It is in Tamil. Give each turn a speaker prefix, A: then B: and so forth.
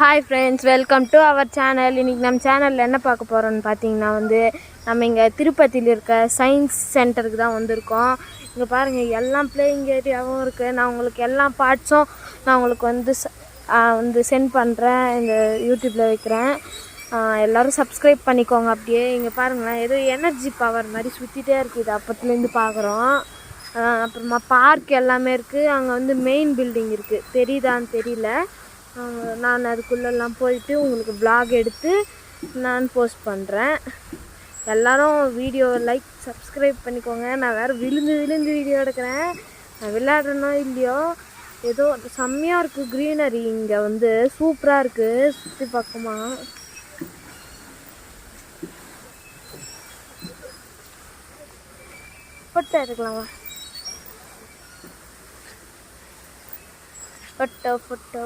A: Hi friends, welcome to our channel. இன்றைக்கி நம்ம சேனலில் என்ன பார்க்க போகிறோன்னு பார்த்தீங்கன்னா நம்ம இங்கே திருப்பதியில் இருக்க சயின்ஸ் சென்டருக்கு தான் வந்திருக்கோம். இங்கே பாருங்கள், எல்லாம் பிளேயிங் ஏரியாவும் இருக்குது. நான் உங்களுக்கு எல்லா பார்ட்ஸும் நான் உங்களுக்கு வந்து சென்ட் பண்ணுறேன், இந்த யூடியூப்பில் வைக்கிறேன். எல்லோரும் சப்ஸ்கிரைப் பண்ணிக்கோங்க. அப்படியே இங்கே பாருங்களேன், ஏதோ எனர்ஜி பவர் மாதிரி சுற்றிட்டே இருக்குது. இது அப்பத்துலேருந்து பார்க்குறோம். அப்புறமா பார்க் எல்லாமே இருக்குது. அங்கே மெயின் பில்டிங் இருக்குது, தெரியுதான்னு தெரியல. நான் அதுக்குள்ளெல்லாம் போயிட்டு உங்களுக்கு vlog எடுத்து நான் போஸ்ட் பண்ணுறேன். எல்லோரும் வீடியோ லைக் சப்ஸ்கிரைப் பண்ணிக்கோங்க. நான் வேறு விழுந்து வீடியோ எடுக்கிறேன். நான் விளையாடுறேனோ இல்லையோ, ஏதோ செம்மையாக இருக்குது. க்ரீனரி இங்கே சூப்பராக இருக்குது. சுற்றி பக்கமா ஃபோட்டோ எடுக்கலாமா? ஃபோட்டோ